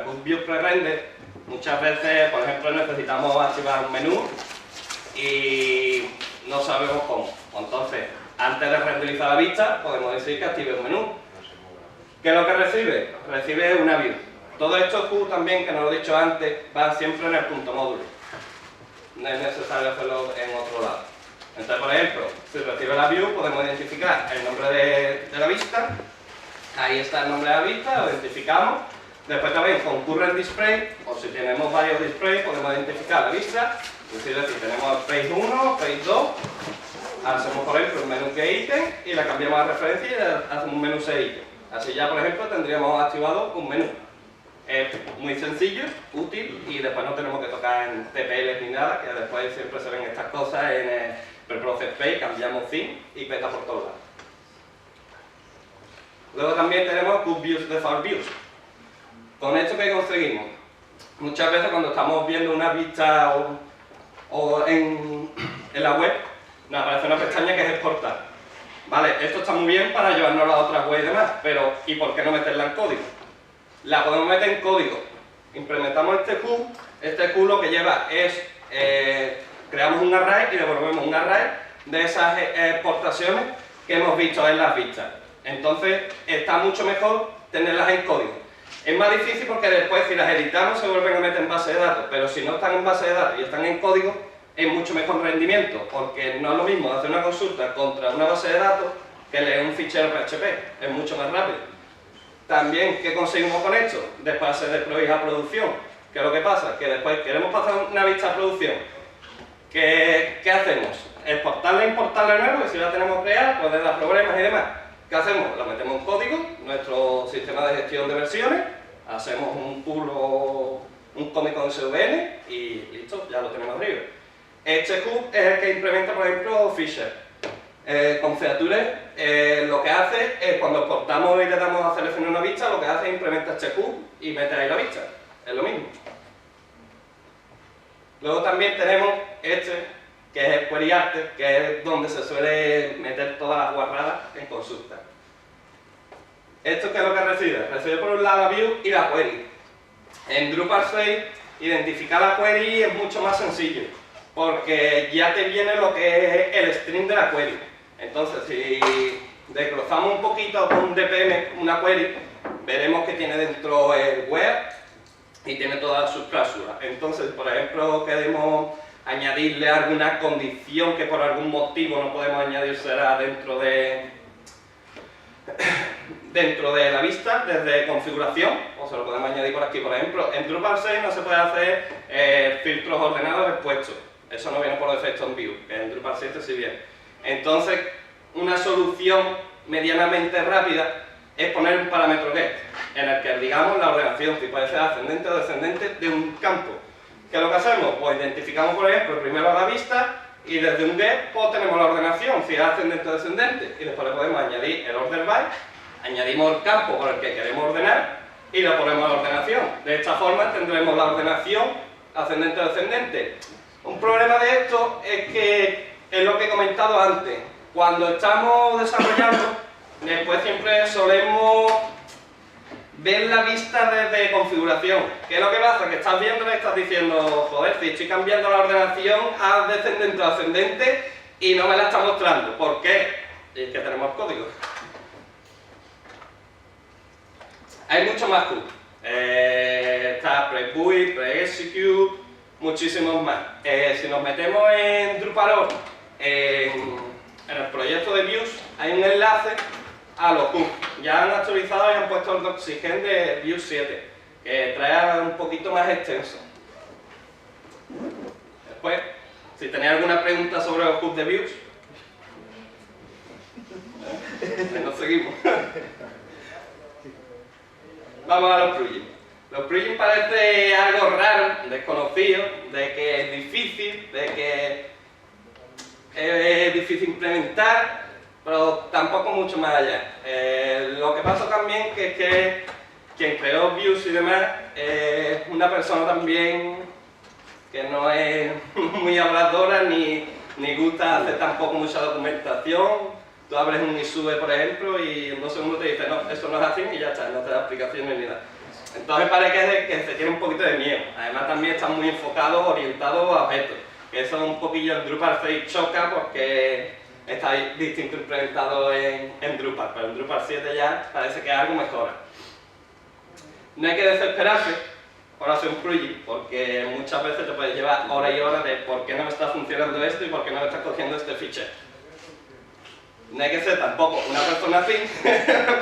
CodeView pre-render, muchas veces, por ejemplo, necesitamos activar un menú y no sabemos cómo. Entonces, antes de renderizar la vista, podemos decir que active un menú. ¿Qué es lo que recibe? Recibe una view. Todo esto Q también, que no lo he dicho antes, va siempre en el punto módulo. No es necesario hacerlo en otro lado. Entonces, por ejemplo, si recibe la view, podemos identificar el nombre de la vista. Ahí está el nombre de la vista, lo identificamos. Después también con current display, o si tenemos varios displays, podemos identificar la vista. Es decir, si tenemos page 1, page 2, hacemos por ejemplo un menú que ítem y le cambiamos la referencia y hacemos un menú se ítem. Así ya, por ejemplo, tendríamos activado un menú. Es muy sencillo, útil y después no tenemos que tocar en TPL ni nada, que después siempre se ven estas cosas en el preprocess page, cambiamos theme y peta por todos lados. Luego también tenemos CodeViews Default Views. Con esto, ¿qué conseguimos? Muchas veces cuando estamos viendo una vista o en la web, nos aparece una pestaña que es exportar. Vale, esto está muy bien para llevarnos a otras web y demás, pero ¿y por qué no meterla en código? La podemos meter en código. Implementamos este Q lo que lleva es, creamos un array y devolvemos un array de esas exportaciones que hemos visto en las vistas. Entonces está mucho mejor tenerlas en código. Es más difícil porque después si las editamos se vuelven a meter en base de datos, pero si no están en base de datos y están en código, es mucho mejor rendimiento, porque no es lo mismo hacer una consulta contra una base de datos que leer un fichero PHP, es mucho más rápido. También, ¿qué conseguimos con esto? Después de deploy a producción. ¿Qué es lo que pasa? Que después queremos pasar una vista a producción. ¿Qué hacemos? Exportarla e importarla de nuevo, y si la tenemos creada, puede dar problemas y demás. ¿Qué hacemos? La metemos en código, nuestro sistema de gestión de versiones, hacemos un pull o un commit con SVN y listo, ya lo tenemos arriba. Este Q es el que implementa, por ejemplo, Fisher. Con Feature lo que hace es cuando exportamos y le damos a seleccionar una vista, lo que hace es implementar este Q y mete ahí la vista. Es lo mismo. Luego también tenemos este, que es el Query Arter, que es donde se suele meter todas las guarradas en consulta. ¿Esto qué es lo que recibe? Recibe por un lado la view y la query. En Drupal 6, identificar la query es mucho más sencillo, porque ya te viene lo que es el string de la query. Entonces, si desglosamos un poquito con DPM una query, veremos que tiene dentro el where y tiene todas sus cláusulas. Entonces, por ejemplo, queremos añadirle alguna condición que por algún motivo no podemos añadírsela dentro de la vista, desde configuración, o se lo podemos añadir por aquí. Por ejemplo, en Drupal 6 no se puede hacer filtros ordenados expuestos. Eso no viene por defecto en Vue, en Drupal 7 sí viene. Entonces, una solución medianamente rápida es poner un parámetro get, en el que digamos la ordenación, si puede ser ascendente o descendente, de un campo. ¿Qué es lo que hacemos? Pues identificamos, por ejemplo, primero la vista y desde un get pues tenemos la ordenación, si es ascendente o descendente, y después le podemos añadir el order by, añadimos el campo por el que queremos ordenar y le ponemos la ordenación. De esta forma tendremos la ordenación ascendente o descendente. Un problema de esto es que es lo que he comentado antes. Cuando estamos desarrollando, después siempre solemos ver la vista desde configuración. ¿Qué es lo que pasa? Que estás viendo y estás diciendo, joder, si estoy cambiando la ordenación a descendente o ascendente y no me la está mostrando. ¿Por qué? Y es que tenemos código. Hay mucho más Q. Está pre-build, pre-execute, muchísimos más. Si nos metemos en Drupal.org, en el proyecto de Views, hay un enlace a los Q. Ya han actualizado y han puesto el Doxygen de Views 7, que trae un poquito más extenso. Después, si tenéis alguna pregunta sobre los Q de Views, nos seguimos. Vamos a los plugins. Los plugins parece algo raro, desconocido, de que es difícil, de que es difícil implementar, pero tampoco mucho más allá. Lo que pasa también que es que quien creó Views y demás es una persona también que no es muy habladora ni gusta hacer tampoco mucha documentación. Tú abres un ISUBE, por ejemplo, y en 2 segundos te dice, no, eso no es así y ya está, no te da explicaciones ni nada. Entonces parece que se tiene un poquito de miedo. Además también están muy enfocados, orientados a objetos. Que eso un poquillo en Drupal 6 choca porque está distinto implementado en Drupal, pero en Drupal 7 ya parece que algo mejora. No hay que desesperarse por hacer un plugin, porque muchas veces te puede llevar horas y horas de por qué no me está funcionando esto y por qué no me está cogiendo este fichero. No hay que ser tampoco una persona así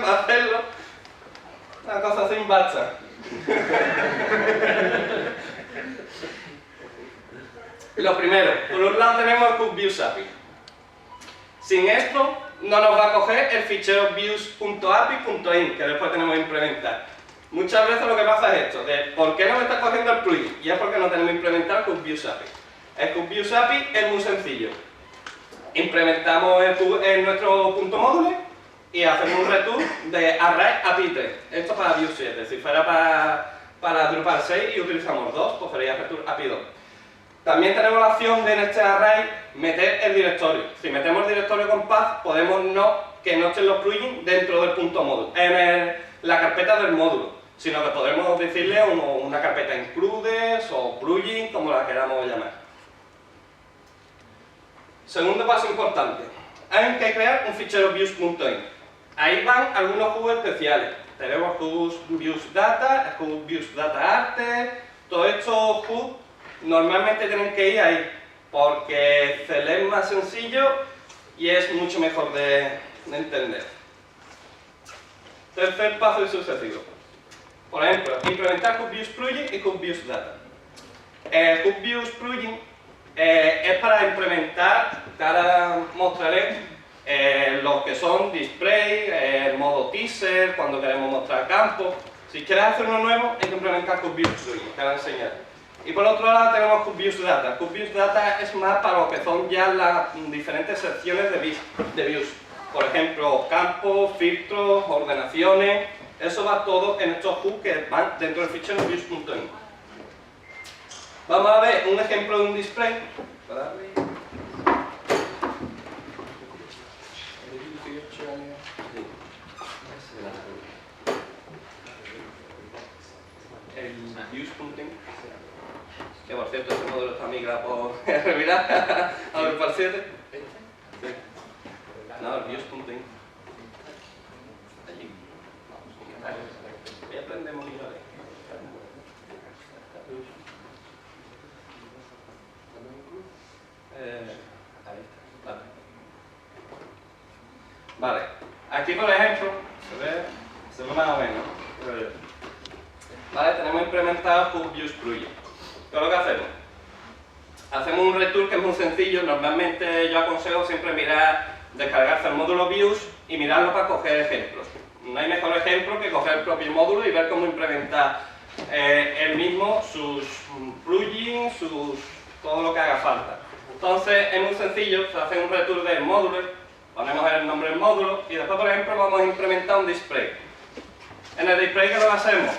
para hacerlo. Una cosa sin basta. Lo primero, por un lado tenemos el CodeViews-API. Sin esto no nos va a coger el fichero views.api.in que después tenemos que implementar. Muchas veces lo que pasa es esto, de ¿por qué no me está cogiendo el plugin? Y es porque no tenemos implementado el CodeViews-API. El CodeViews-API es muy sencillo. Implementamos en nuestro punto módulo y hacemos un return de array API 3. Esto para Vue 7. Si fuera para Drupal 6 y utilizamos 2, pues sería return API 2. También tenemos la opción de en este array meter el directorio. Si metemos el directorio con path, podemos que no estén los plugins dentro del punto módulo, en la carpeta del módulo, sino que podemos decirle una carpeta includes o plugin, como la queramos llamar. Segundo paso importante, hay que crear un fichero views.in. Ahí van algunos hooks especiales. Tenemos hooks views data, hooks views data arte. Todos estos hooks normalmente tienen que ir ahí, porque CLE es más sencillo y es mucho mejor de entender. Tercer paso y sucesivo. Por ejemplo, implementar CodeViews plugin y CodeViews data. CodeViews plugin es para implementar, ahora mostraré lo que son display, el modo teaser, cuando queremos mostrar campos. Si quieres hacer uno nuevo, hay que implementar CodeViews plugin, te voy a enseñar. Y por otro lado tenemos CodeViews data. CodeViews data es más para lo que son ya las diferentes secciones de views. Por ejemplo, campos, filtros, ordenaciones. Eso va todo en estos hooks que van dentro del fichero views.in. Vamos a ver un ejemplo de un display. El views.in. Que por cierto, este módulo está migrado por revirar a Drupal 7. Sí. No, el views.in. Allí. Ahí aprendemos y vale. Ahí está. Vale. Aquí por ejemplo, se ve más o menos. Vale, tenemos implementado CodeViews plugin. ¿Qué es lo que hacemos? Hacemos un return que es muy sencillo. Normalmente yo aconsejo siempre descargarse el módulo Views y mirarlo para coger ejemplos. No hay mejor ejemplo que coger el propio módulo y ver cómo implementar él mismo sus plugins, todo lo que haga falta. Entonces es muy sencillo, se hace un return del módulo, ponemos el nombre del módulo y después, por ejemplo, vamos a implementar un display. En el display, ¿qué lo hacemos?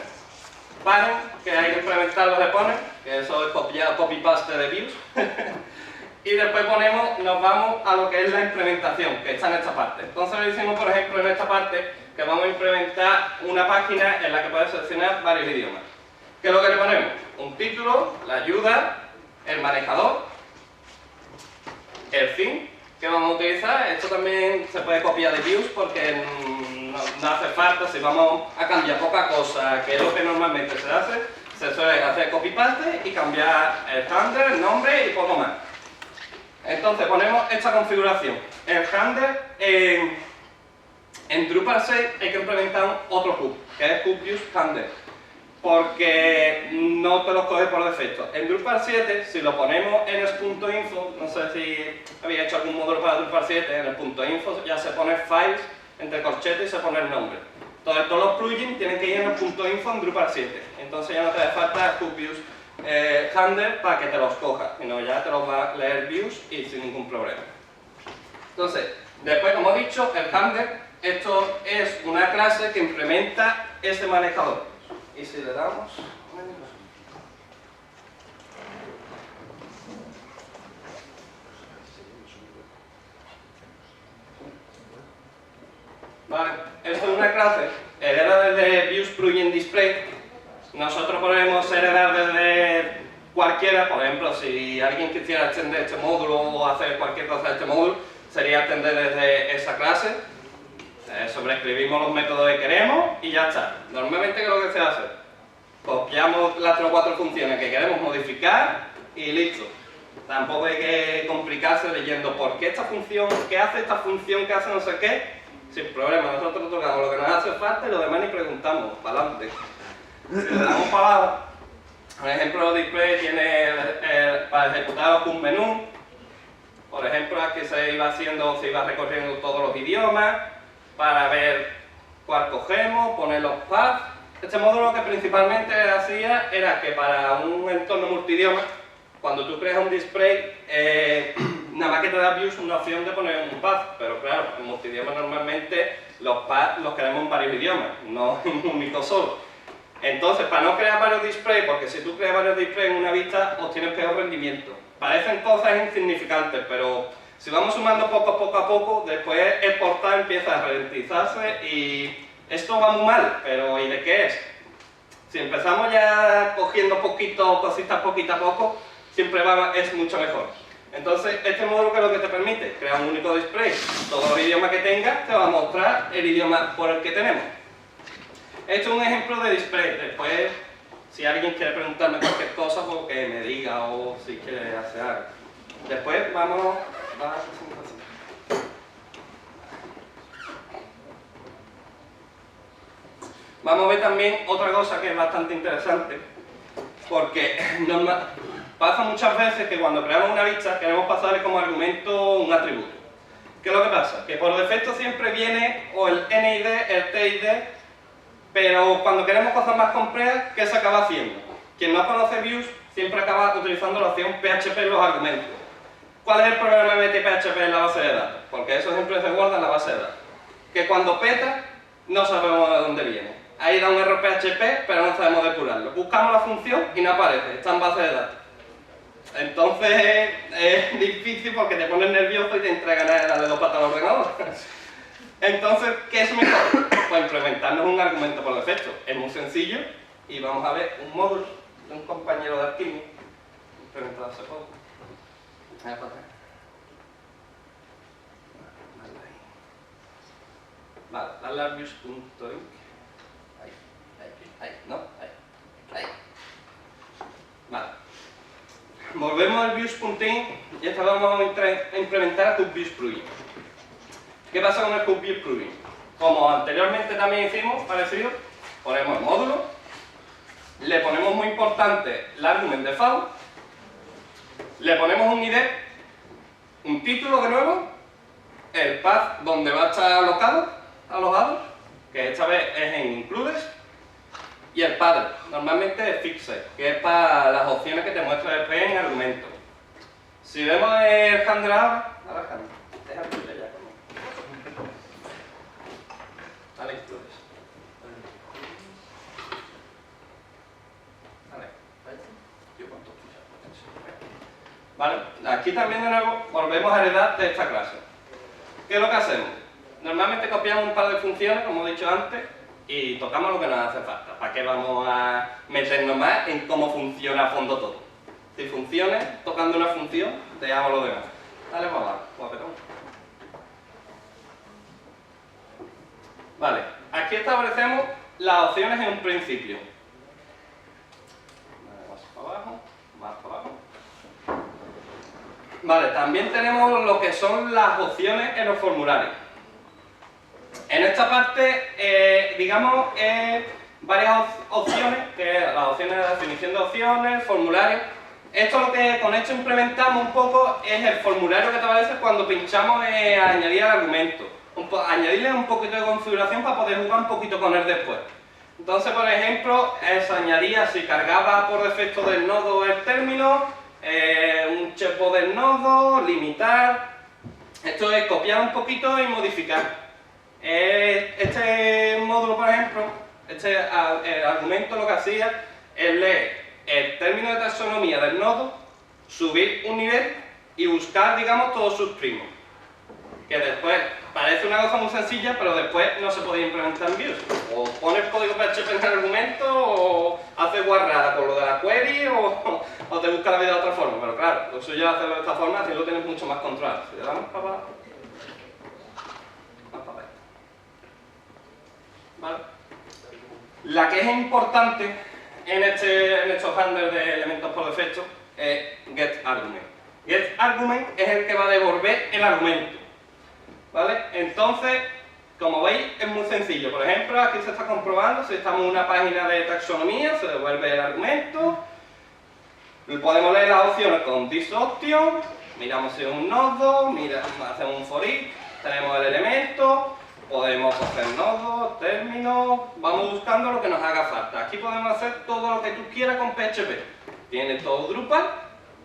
Panel, que hay que implementar los exponents, que eso es copy-paste de views. Y después nos vamos a lo que es la implementación, que está en esta parte. Entonces le decimos, por ejemplo, en esta parte, que vamos a implementar una página en la que puedes seleccionar varios idiomas. ¿Qué es lo que le ponemos? Un título, la ayuda, el manejador, el theme que vamos a utilizar. Esto también se puede copiar de views porque no hace falta. Si vamos a cambiar poca cosa, que es lo que normalmente se hace, se suele hacer copy-paste y cambiar el handler, el nombre y poco más. Entonces ponemos esta configuración. El handler en Drupal 6 hay que implementar otro hook, que es CodeViews-handler, porque no te los coge por defecto. En Drupal 7, si lo ponemos en el punto .info, no sé si había hecho algún módulo para Drupal 7, en el punto .info ya se pone files entre corchetes y se pone el nombre. Entonces todos los plugins tienen que ir en el punto .info en Drupal 7. Entonces ya no te hace falta CodeViews handler para que te los coja, sino ya te los va a leer views y sin ningún problema. Entonces, después, como he dicho, el handler, esto es una clase que implementa este manejador. Y si le damos... Vale, esto es una clase heredada de Views Plugin Display, Nosotros podemos heredar desde cualquiera, por ejemplo, si alguien quisiera extender este módulo o hacer cualquier cosa de este módulo, sería extender desde esa clase, sobreescribimos los métodos que queremos y ya está. Normalmente, ¿qué es lo que se hace? Copiamos las 3 o 4 funciones que queremos modificar y listo. Tampoco hay que complicarse leyendo por qué esta función, qué hace esta función, qué hace no sé qué. Sin problema, nosotros tocamos lo que nos hace falta y lo demás ni preguntamos, para adelante. Si le damos para abajo, por ejemplo, display tiene para ejecutar un menú. Por ejemplo, aquí se iba recorriendo todos los idiomas para ver cuál cogemos, poner los paths. Este módulo lo que principalmente hacía era que para un entorno multidioma, cuando tú creas un display, nada más que te da views una opción de poner un path, pero claro, en multidioma normalmente los paths los queremos en varios idiomas, no en un único solo. Entonces, para no crear varios displays, porque si tú creas varios displays en una vista, obtienes peor rendimiento. Parecen cosas insignificantes, pero si vamos sumando poco a poco, después exportar empieza a ralentizarse y esto va muy mal, pero ¿y de qué es? Si empezamos ya cogiendo cositas poquito a poco, siempre es mucho mejor. Entonces, este módulo, ¿qué es lo que te permite? Crear un único display. Todos los idiomas que tengas te va a mostrar el idioma por el que tenemos. Esto es un ejemplo de display. Después, si alguien quiere preguntarme cualquier cosa, pues que me diga o si quiere hacer algo. Después vamos a Vamos a ver también otra cosa que es bastante interesante, porque pasa muchas veces que cuando creamos una vista queremos pasarle como argumento un atributo. ¿Qué es lo que pasa? Que por defecto siempre viene o el NID, el TID, pero cuando queremos cosas más complejas, ¿qué se acaba haciendo? Quien no conoce views siempre acaba utilizando la opción PHP en los argumentos. ¿Cuál es el problema de meter PHP en la base de datos? Porque eso siempre se guarda en la base de datos. Que cuando peta, no sabemos de dónde viene. Ahí da un error PHP, pero no sabemos depurarlo. Buscamos la función y no aparece, está en base de datos. Entonces es difícil porque te pones nervioso y te entregan a de 2 patas al ordenador. Entonces, ¿qué es mejor? Pues implementarnos un argumento por defecto. Es muy sencillo y vamos a ver un módulo de un compañero de Alchemy implementado hace poco. Vale, dale a views.inc. Ahí, ¿no? Ahí. Vale. Volvemos al views.inc y esta vez vamos a implementar CubeViews plugin. ¿Qué pasa con el CubeViews plugin? Como anteriormente también hicimos, parecido, ponemos el módulo, le ponemos muy importante el argument default, le ponemos un ID, un título de nuevo, el path donde va a estar alojado, que esta vez es en includes, y el paddle, normalmente es fixed, que es para las opciones que te muestra después en argumento. Si vemos el handler ahora, déjame ya conmigo. Vale, includes. Vale, aquí también de nuevo volvemos a heredar de esta clase. ¿Qué es lo que hacemos? Normalmente copiamos un par de funciones, como he dicho antes, y tocamos lo que nos hace falta. ¿Para qué vamos a meternos más en cómo funciona a fondo todo? Si funciona, tocando una función, dejamos lo demás. Dale para abajo, guapetón. Vale, aquí establecemos las opciones en un principio. Más para abajo, más para abajo. Vale, también tenemos lo que son las opciones en los formularios. En esta parte, digamos, varias opciones, que las opciones de definición de opciones, formularios. Con esto implementamos un poco es el formulario que te aparece cuando pinchamos añadir al argumento. Añadirle un poquito de configuración para poder jugar un poquito con él después. Entonces, por ejemplo, se añadía si cargaba por defecto del nodo el término, un checkbox del nodo, limitar. Esto es copiar un poquito y modificar. Este módulo, por ejemplo, el argumento lo que hacía es leer el término de taxonomía del nodo, subir un nivel y buscar, digamos, todos sus primos. que después parece una cosa muy sencilla, pero después no se puede implementar en Views. O pones código PHP en el argumento, o haces guarrada con lo de la query, o te busca la vida de otra forma. Pero claro, lo suyo es hacerlo de esta forma, así lo tienes mucho más controlado. Si le damos para abajo, más para abajo. ¿Vale? La que es importante en estos handlers de elementos por defecto es getArgument. GetArgument es el que va a devolver el argumento. ¿Vale? Entonces, como veis, es muy sencillo. Por ejemplo, aquí se está comprobando, si estamos en una página de taxonomía, se devuelve el argumento. Podemos leer las opciones con thisOption, miramos si es un nodo, hacemos un for each, tenemos el elemento, podemos coger nodos, términos, vamos buscando lo que nos haga falta. Aquí podemos hacer todo lo que tú quieras con PHP. Tiene todo Drupal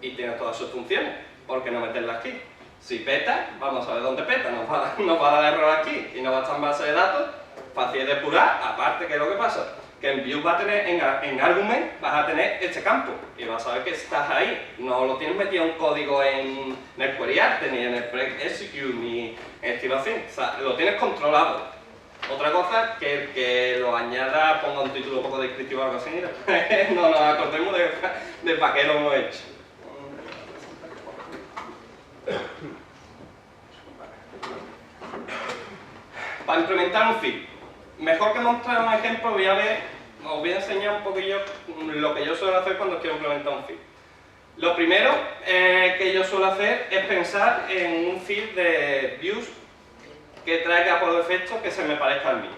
y tiene todas sus funciones. ¿Por qué no meterla aquí? Si peta, vamos a ver dónde peta, nos va a dar error aquí y no va a estar en base de datos, fácil de depurar. Aparte, ¿qué es lo que pasa? Que en Views va a tener, en Argument vas a tener este campo y vas a ver que estás ahí. No lo tienes metido un código en el queryarte, ni en el execute, ni en estilo así. O sea, lo tienes controlado. Otra cosa, que el que lo añada, ponga un título un poco descriptivo o algo así, no nos acordemos de para qué lo hemos hecho. Para implementar un feed, mejor que mostrar un ejemplo, os voy a enseñar un poquillo lo que yo suelo hacer cuando quiero implementar un feed. Lo primero que yo suelo hacer es pensar en un feed de views que traiga por defecto que se me parezca al mío.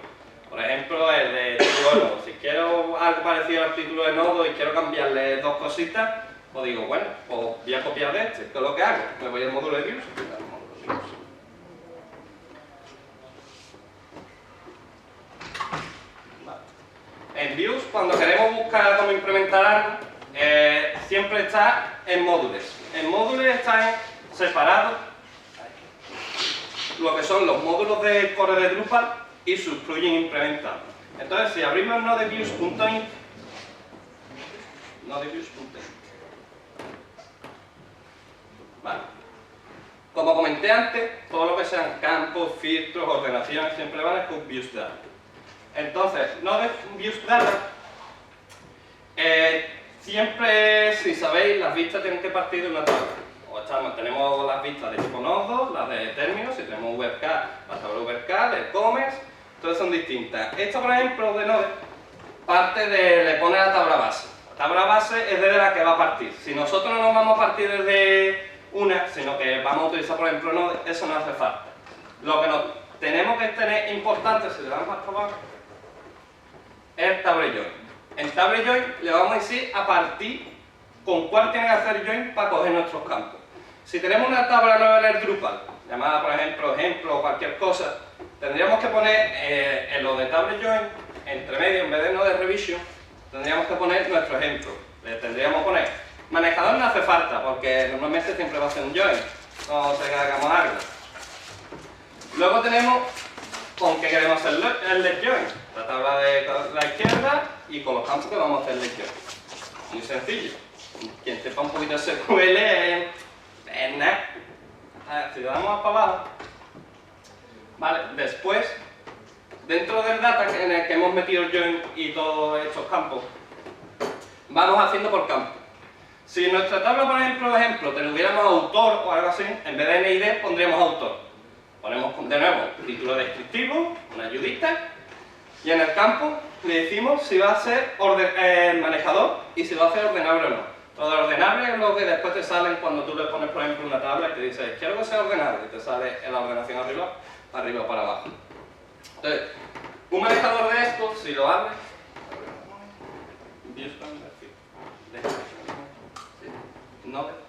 Por ejemplo, el de título de nodo. Si quiero algo parecido al título de nodo y quiero cambiarle dos cositas, pues digo, bueno, pues voy a copiar de este. ¿Qué es lo que hago? Me voy al módulo de views. En Views, cuando queremos buscar cómo implementar algo, siempre está en módulos. En módulos están separados lo que son los módulos de core de Drupal y sus plugins implementados. Entonces, si abrimos nodeviews.int, vale. Como comenté antes, todo lo que sean campos, filtros, ordenaciones, siempre van a con Views Data. Entonces, Node.Views Data, siempre, si sabéis, las vistas tienen que partir de una tabla. Tenemos las vistas de tipo nodo, las de términos, si tenemos VK, las tablas VK, de e-commerce, todas son distintas. Esto, por ejemplo, de Node, le pone la tabla base. La tabla base es desde la que va a partir. Si nosotros no nos vamos a partir desde una, sino que vamos a utilizar, por ejemplo, Node, eso no hace falta. Lo que tenemos que tener importante, si le damos a abajo, es el table join. En table join le vamos a decir a partir con cuál tiene que hacer join para coger nuestros campos. Si tenemos una tabla nueva en el Drupal, llamada por ejemplo o cualquier cosa, tendríamos que poner en lo de table join, entre medio, en vez de node revision, tendríamos que poner nuestro ejemplo. Le tendríamos que poner manejador, no hace falta, porque normalmente siempre va a ser un join, no se que hagamos algo. Luego tenemos con qué queremos hacer el let join, la tabla de la izquierda y con los campos que vamos a hacer let join. Muy sencillo. Quien sepa un poquito de SQL es nada. Si le damos para abajo, vale, después, dentro del data en el que hemos metido el join y todos estos campos, vamos haciendo por campo. Si en nuestra tabla, por ejemplo, tuviéramos autor o algo así, en vez de NID pondríamos autor. Ponemos de nuevo título descriptivo, una ayudita, y en el campo le decimos si va a ser manejador y si va a ser ordenable o no. Lo de ordenable es lo que después te salen cuando tú le pones, por ejemplo, una tabla y te dices quiero que sea ordenable y te sale en la ordenación arriba o para abajo. Entonces, un manejador de estos, si lo abres, no.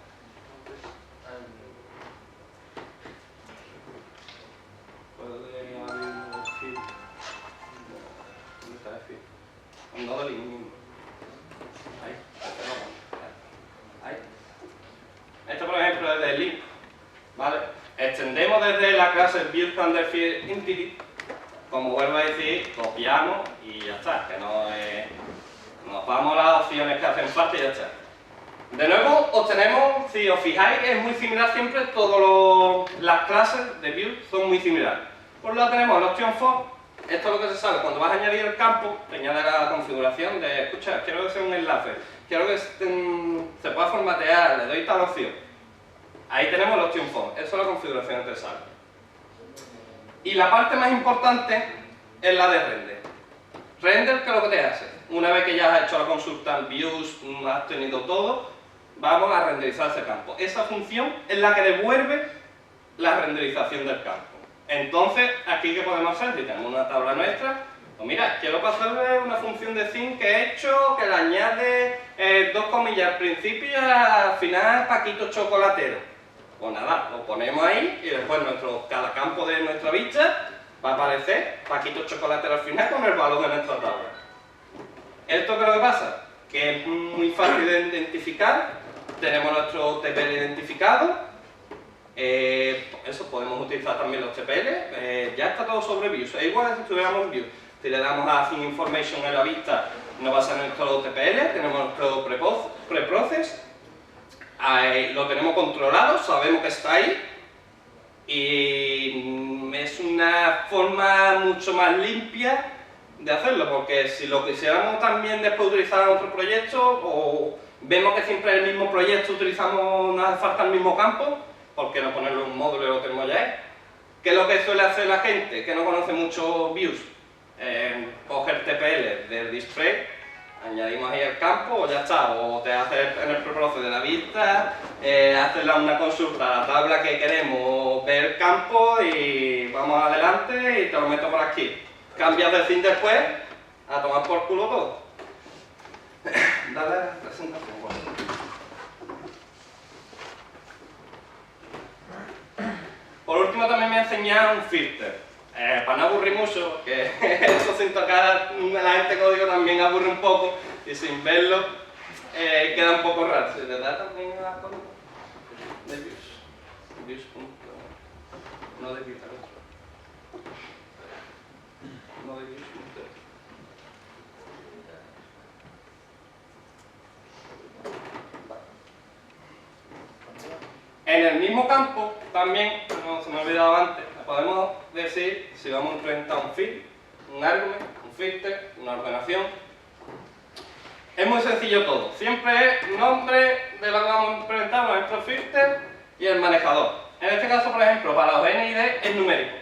Un nodo mismo. Ahí. Esto, por ejemplo, es de link. ¿Vale? Extendemos desde la clase build_entity, como vuelvo a decir, copiamos y ya está. Que no nos vamos a las opciones que hacen falta y ya está. De nuevo, obtenemos, si os fijáis, es muy similar siempre, todas las clases de Vue son muy similares. Por un lado tenemos el option for, esto es lo que se sabe, cuando vas a añadir el campo, te añade la configuración de, escucha, quiero que sea un enlace, quiero que se pueda formatear, le doy tal opción. Ahí tenemos el option for, eso es la configuración que te sale. Y la parte más importante es la de render. Render, ¿qué es lo que te hace? Una vez que ya has hecho la consulta en views, has tenido todo, vamos a renderizar ese campo. Esa función es la que devuelve la renderización del campo. Entonces, aquí ¿qué podemos hacer? Si tenemos una tabla nuestra, pues mira, quiero pasarle una función de theme que he hecho, que le añade dos comillas al principio y al final Paquito Chocolatero. Pues nada, lo ponemos ahí y después cada campo de nuestra vista va a aparecer Paquito Chocolatero al final con el valor de nuestra tabla. ¿Esto qué es lo que pasa? Que es muy fácil de identificar, tenemos nuestro TPL identificado, eso podemos utilizar también los TPL, ya está todo sobre Views, es igual si estuviéramos en Views. Si le damos a Theme Information en la vista, nos va a salir nuestro TPL, tenemos nuestro preprocess, lo tenemos controlado, sabemos que está ahí, y es una forma mucho más limpia de hacerlo, porque si lo quisiéramos también después utilizar en otro proyecto, o vemos que siempre en el mismo proyecto utilizamos, nos hace falta el mismo campo, ¿por qué no ponerlo en un módulo y lo tenemos ya ahí? ¿Qué es lo que suele hacer la gente que no conoce mucho Views? Coger TPL del display, añadimos ahí el campo, o ya está, o te haces en el preproce de la vista, haces una consulta a la tabla que queremos, ver el campo y vamos adelante y te lo meto por aquí. Cambias de theme después, a tomar por culo todo. Dale a la presentación. Por último también me ha enseñado un filter. Para no aburrir mucho, que eso sin tocar la gente código también aburre un poco y sin verlo queda un poco raro. ¿Se le da también a código? De views. Views. No de views, no de views. En el mismo campo, también, no se me ha olvidado antes, podemos decir si vamos a implementar un field, un argument, un filter, una ordenación. Es muy sencillo todo. Siempre es nombre de lo que vamos a implementar, nuestro filter y el manejador. En este caso, por ejemplo, para los NID es numérico.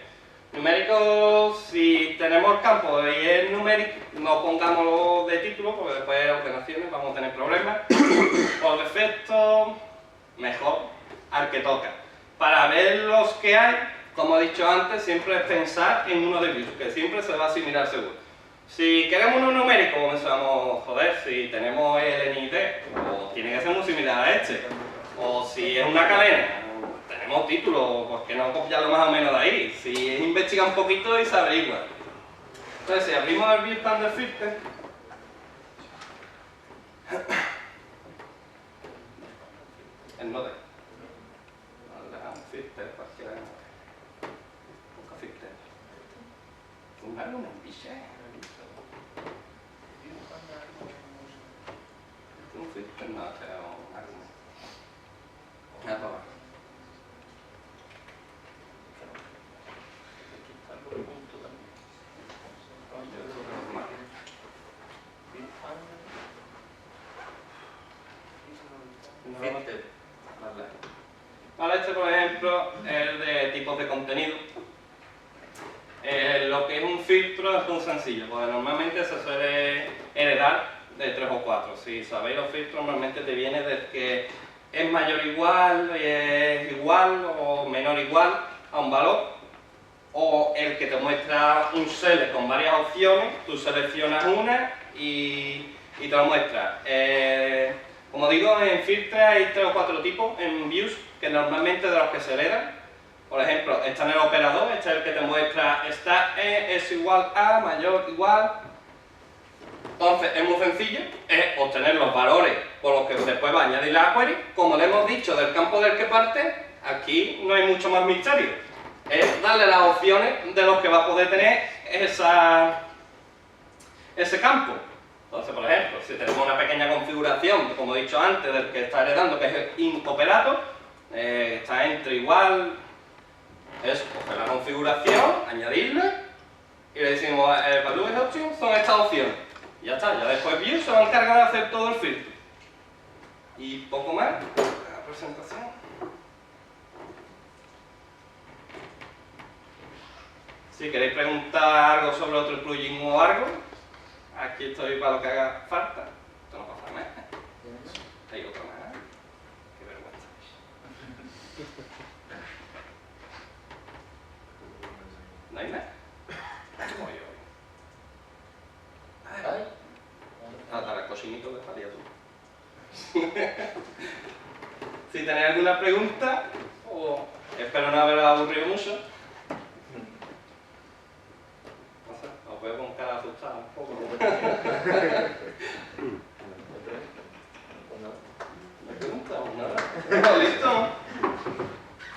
Numérico, si tenemos el campo y es numérico, no pongámoslo de título porque después en ordenaciones vamos a tener problemas. Por defecto, mejor al que toca. Para ver los que hay, como he dicho antes, siempre es pensar en uno de views, que siempre se va a asimilar seguro. Si queremos uno numérico, pensamos, joder, si tenemos el NID, o tiene que ser muy similar a este, o si es una cadena, tenemos título, ¿por qué no copiarlo más o menos de ahí? Si investiga un poquito y se averigua. Entonces, si abrimos el View Standard Filter, el node. Filter, cualquiera. Busca filter. Un argument, biche. Un filter, no, sea un argument. Nada para abajo. Filter. Vale, este por ejemplo es de tipos de contenido. Lo que es un filtro es muy sencillo, porque normalmente se suele heredar de 3 o 4. Si sabéis los filtros, normalmente te viene desde que es mayor o igual, es igual o menor o igual a un valor, o el que te muestra un select con varias opciones, tú seleccionas una y te lo muestra. Como digo, en filtros hay 3 o 4 tipos en views, que normalmente de los que se heredan. Por ejemplo, está en el operador, este es el que te muestra está es igual a, mayor, igual. Entonces es muy sencillo, es obtener los valores por los que después va a añadir la query. Como le hemos dicho del campo del que parte, aquí no hay mucho más misterio. Es darle las opciones de los que va a poder tener ese campo. Entonces, por ejemplo, si tenemos una pequeña configuración, como he dicho antes, del que está heredando, que es el int operator, está entre igual, es coger la configuración, añadirle, y le decimos, value is option son estas opciones. Y ya está, ya después view se va a encargar de hacer todo el filtro. Y poco más, la presentación. Si queréis preguntar algo sobre otro plugin o algo, aquí estoy para lo que haga falta. Esto no pasa nada. Hay otro más. Qué vergüenza. ¿No hay nada? Como yo. Hasta la cochinito de faría tú. Si tenéis alguna pregunta, espero no haber aburrido mucho.